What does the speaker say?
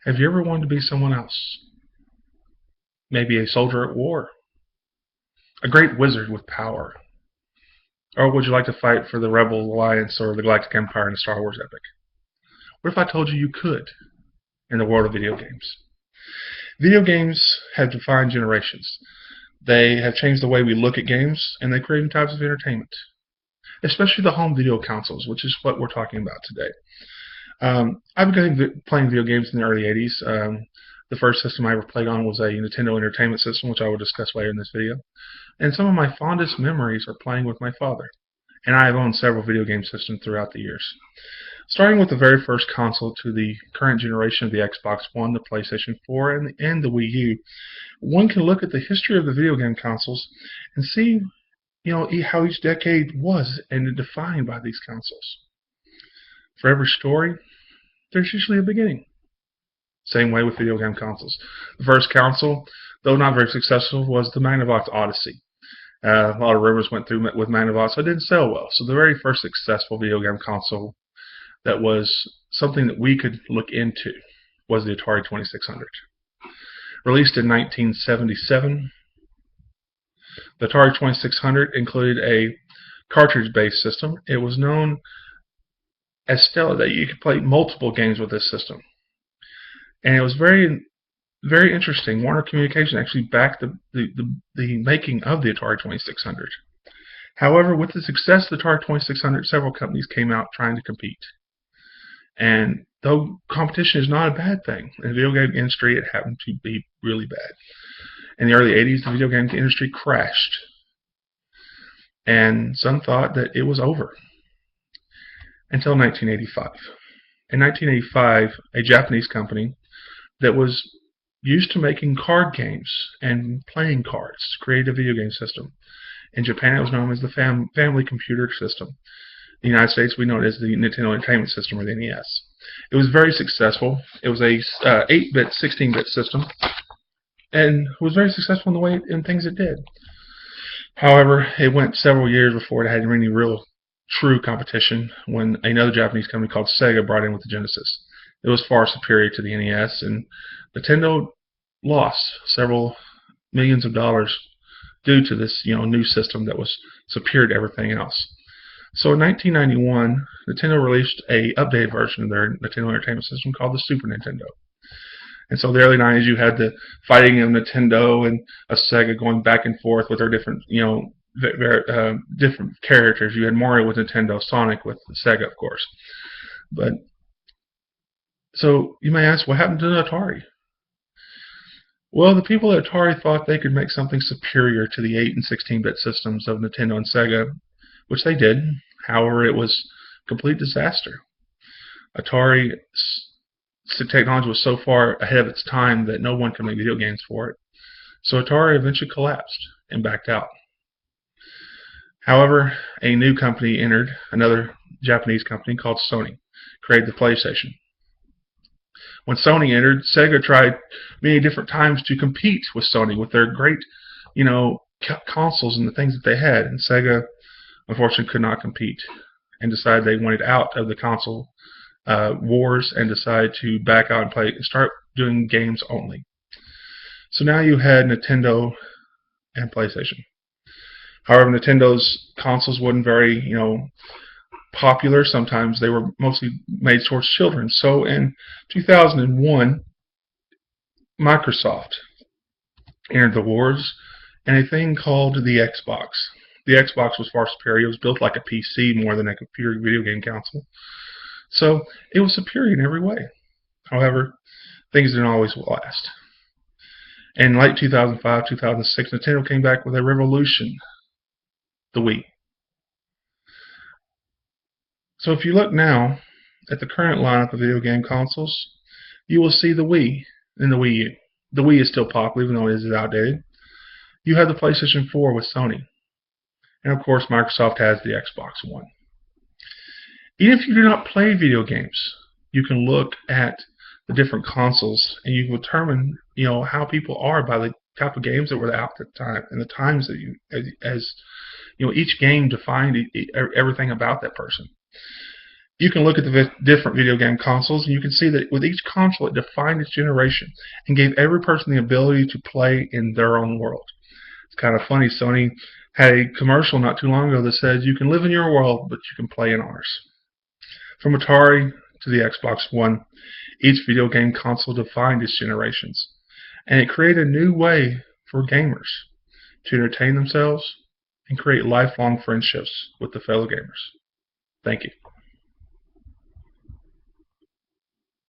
Have you ever wanted to be someone else? Maybe a soldier at war, a great wizard with power, or would you like to fight for the Rebel Alliance or the Galactic Empire in a Star Wars epic? What if I told you you could in the world of video games? Video games have defined generations. They have changed the way we look at games, and they create new types of entertainment, especially the home video consoles, which is what we're talking about today. I began playing video games in the early 80s. The first system I ever played on was a Nintendo Entertainment System, which I will discuss later in this video. And some of my fondest memories are playing with my father. And I have owned several video game systems throughout the years. Starting with the very first console to the current generation of the Xbox One, the PlayStation 4, and the Wii U, one can look at the history of the video game consoles and see, how each decade was and defined by these consoles. For every story, there's usually a beginning. Same way with video game consoles. The first console, though not very successful, was the Magnavox Odyssey. A lot of rumors went through with Magnavox, so it didn't sell well. So the very first successful video game console that was something that we could look into was the Atari 2600. Released in 1977, the Atari 2600 included a cartridge-based system. It was known as Stella, that you could play multiple games with this system. And it was very, very interesting. Warner Communication actually backed the making of the Atari 2600. However, with the success of the Atari 2600, several companies came out trying to compete. And though competition is not a bad thing, in the video game industry it happened to be really bad. In the early 80s, the video game industry crashed. And some thought that it was over. Until 1985. In 1985, a Japanese company that was used to making card games and playing cards created a video game system. In Japan, it was known as the Family Computer System. In the United States, we know it as the Nintendo Entertainment System, or the NES. It was very successful. It was a 8-bit, 16-bit system, and was very successful in the way and things it did. However, it went several years before it had any real true competition when another Japanese company called Sega brought in with the Genesis. It was far superior to the NES, and Nintendo lost several millions of dollars due to this new system that was superior to everything else. So in 1991, Nintendo released a updated version of their Nintendo Entertainment System called the Super Nintendo. And so in the early 90s, you had the fighting of Nintendo and a Sega going back and forth with their different, different characters. You had Mario with Nintendo, Sonic with Sega, of course. But so you may ask, what happened to Atari? Well, the people at Atari thought they could make something superior to the 8 and 16-bit systems of Nintendo and Sega, which they did. However, it was a complete disaster. Atari's technology was so far ahead of its time that no one could make video games for it. So Atari eventually collapsed and backed out. However, a new company entered, another Japanese company called Sony, created the PlayStation. When Sony entered, Sega tried many different times to compete with Sony with their great, consoles and the things that they had. And Sega, unfortunately, could not compete and decided they wanted out of the console wars and decided to back out and start doing games only. So now you had Nintendo and PlayStation. However, Nintendo's consoles weren't very, popular. Sometimes they were mostly made towards children. So in 2001, Microsoft entered the wars, and a thing called the Xbox. The Xbox was far superior. It was built like a PC more than a computer video game console. So it was superior in every way. However, things didn't always last. In late 2005, 2006, Nintendo came back with a revolution, the Wii. So if you look now at the current lineup of video game consoles, you will see the Wii and the Wii U. The Wii is still popular, even though it is outdated. You have the PlayStation 4 with Sony. And of course, Microsoft has the Xbox One. Even if you do not play video games, you can look at the different consoles and you can determine, how people are by the type of games that were out at the time and the times that each game defined everything about that person. You can look at the different video game consoles, and you can see that with each console, it defined its generation and gave every person the ability to play in their own world. It's kind of funny. Sony had a commercial not too long ago that says, "You can live in your world, but you can play in ours." From Atari to the Xbox One, each video game console defined its generations, and it created a new way for gamers to entertain themselves and create lifelong friendships with the fellow gamers. Thank you.